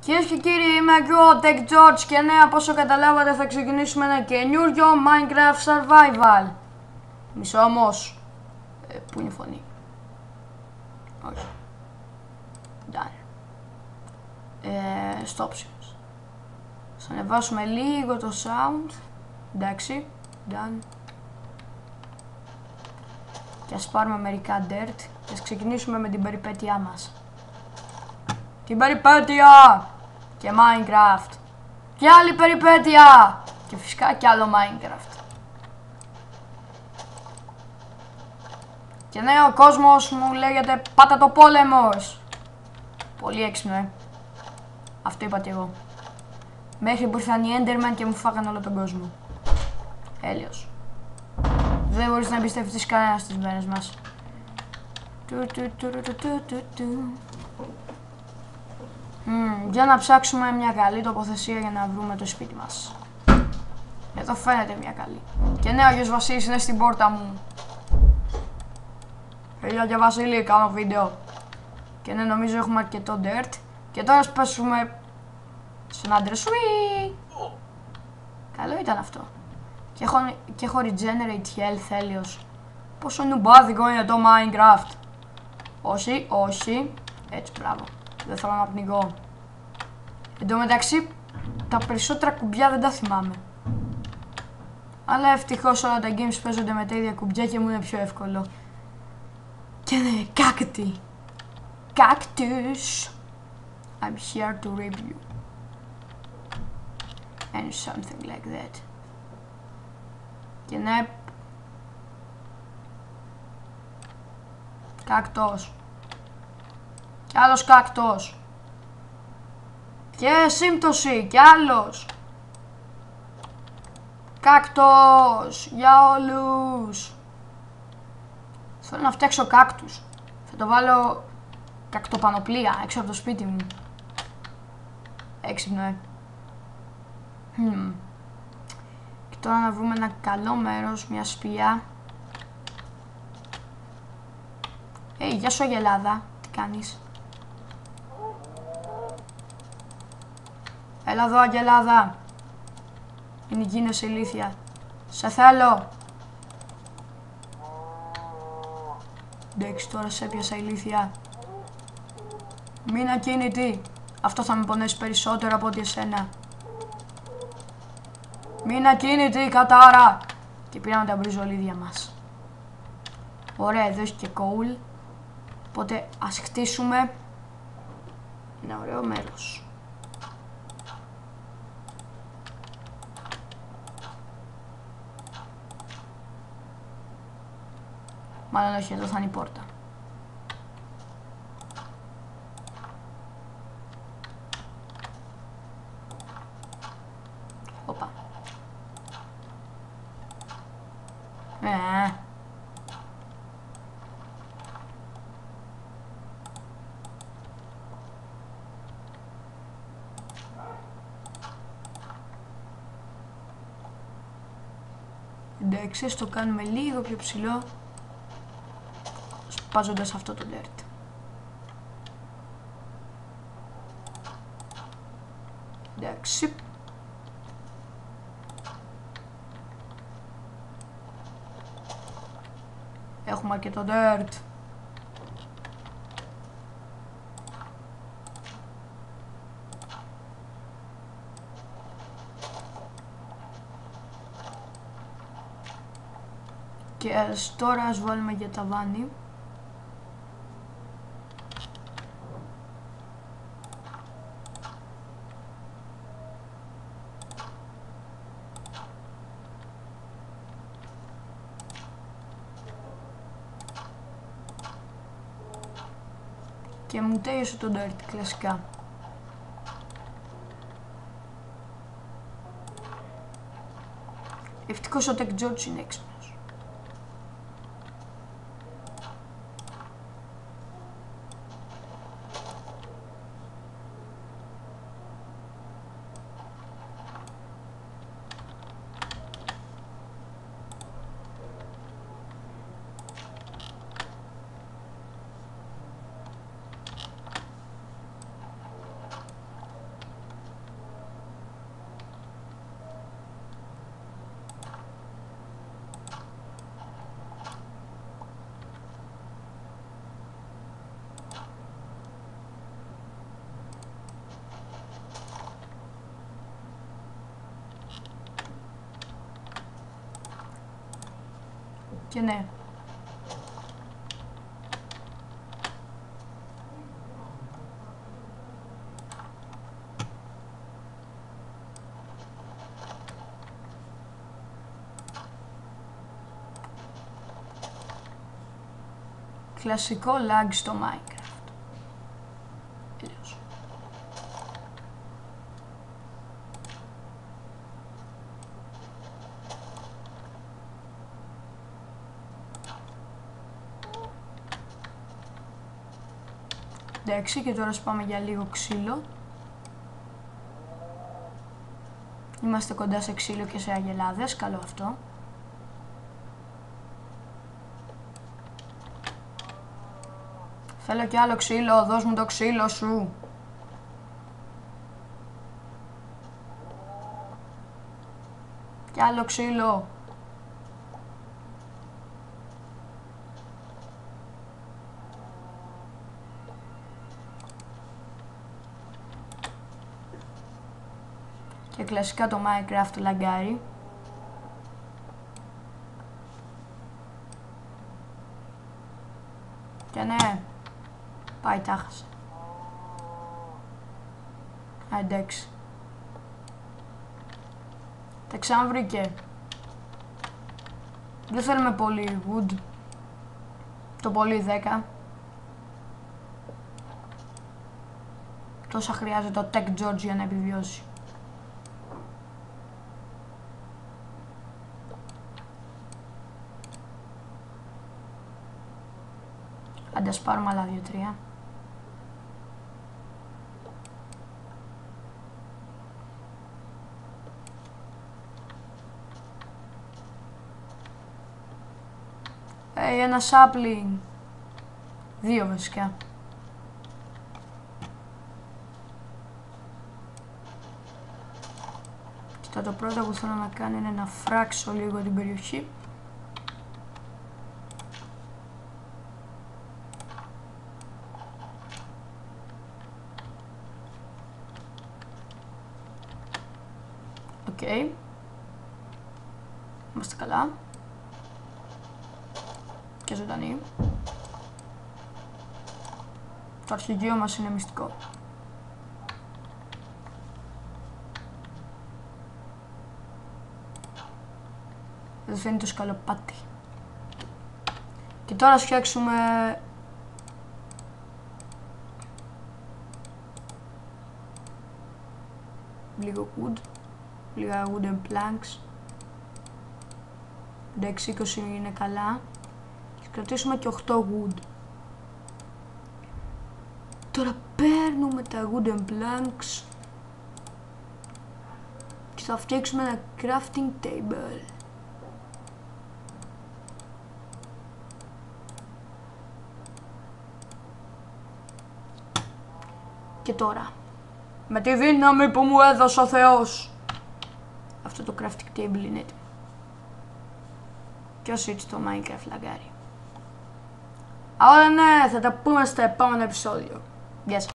Κυρίες και κύριοι, είμαι και ο Tech George και ναι, από όσο καταλάβατε θα ξεκινήσουμε ένα καινούριο Minecraft Survival. Μισό όμως. Πού είναι η φωνή? Όχι. Done. Στο options. Θα ανεβάσουμε λίγο το sound. Εντάξει. Done. Και ας πάρουμε μερικά dirt και ας ξεκινήσουμε με την περιπέτειά μας. Την περιπέτεια! Και Minecraft. Και άλλη περιπέτεια! Και φυσικά και άλλο Minecraft. Και ναι, ο κόσμος μου λέγεται πάτα το πόλεμος. Πολύ έξυπνο, Αυτό είπα και εγώ. Μέχρι που ήρθαν οι Enderman και μου φάγαν όλο τον κόσμο. Έλεος. Δεν μπορείς να εμπιστευτείς κανένα στις μέρες μας. Για να ψάξουμε μια καλή τοποθεσία για να βρούμε το σπίτι μας. Εδώ φαίνεται μια καλή. Και ναι, ο Άγιος Βασίλης είναι στην πόρτα μου. Γεια και Βασίλη, κάνω βίντεο. Και ναι, νομίζω έχουμε αρκετό dirt. Και τώρα ας πέσουμε στον άντρε σου. Καλό ήταν αυτό. Και έχω regenerate health, έλεος. Πόσο νουμπάδικο είναι το Minecraft. Όχι, όχι. Έτσι, μπράβο. Δεν θέλω να πνιγώ. Εν τω μεταξύ, τα περισσότερα κουμπιά δεν τα θυμάμαι. Αλλά ευτυχώς όλα τα games παίζονται με τα ίδια κουμπιά και μου είναι πιο εύκολο. Και ναι, κάκτη. Cactus. I'm here to rape you. And something like that. Και ναι. Κάκτος. Κι άλλος κάκτος. Και σύμπτωση. Κι άλλος. Κάκτος. Για όλους. Θέλω να φτιάξω κάκτους. Θα το βάλω κακτοπανοπλία έξω από το σπίτι μου. Έξυπνο, Και τώρα να βρούμε ένα καλό μέρος, μια σπηλιά. Γεια σου Αγελάδα. Τι κάνεις? Έλα εδώ Αγελάδα. Είναι γίνεσαι ηλίθια. Σε θέλω. Εντάξει, τώρα σε έπιασα ηλίθια. Μην ακίνητη. Αυτό θα με πονέσει περισσότερο από ότι εσένα. Μην ακίνητη, κατάρα. Και πήραμε τα μπριζολίδια μας. Ωραία, εδώ έχει και coal. Οπότε ας χτίσουμε ένα ωραίο μέρος. Μάλλον όχι, εδώ θα είναι η πόρτα. Οπα. Εντάξει, ας το κάνουμε λίγο πιο ψηλό, σπάζοντας αυτό το dirt. Εντάξει. Έχουμε αρκετό dirt. Και τώρα ας βάλουμε για ταβάνι. Και μου τέλειωσε το dirt, κλασικά. Ευτυχώς ο Tech George είναι έξυπνος. Και ναι. Κλασικό lag στο Minecraft. Τελείως. Εντάξει, και τώρα σπάμε για λίγο ξύλο. Είμαστε κοντά σε ξύλο και σε αγελάδες, καλό αυτό. Θέλω κι άλλο ξύλο, δώσ' μου το ξύλο σου. Κι άλλο ξύλο. Και κλασικά το Minecraft λαγκάρει. Και ναι, πάει τάχασε. Εντάξει. Τα ξαναβρήκε. Δεν θέλουμε πολύ wood. Το πολύ 10. Τόσα χρειάζεται το Tech George για να επιβιώσει. Άντε ας πάρουμε άλλα 2-3. Ένα sapling. 2 βασικά. Κοίτα, το πρώτο που θέλω να κάνω είναι να φράξω λίγο την περιοχή. Οκ. Είμαστε καλά. Και ζωντανή. Το αρχηγείο μας είναι μυστικό. Δεν φαίνεται το σκαλοπάτι. Και τώρα ας φτιάξουμε λίγο wood, λίγα wooden planks. Εντάξει, 20 είναι καλά. Και κρατήσουμε και 8 wood. Τώρα παίρνουμε τα wooden planks και θα φτιάξουμε ένα crafting table. Και τώρα, με τη δύναμη που μου έδωσε ο Θεός, αυτό το crafting table είναι έτοιμο. Και όσο έτσι το Minecraft λαγκάρει. Αλλά ναι, θα τα πούμε στο επόμενο επεισόδιο. Γεια σας.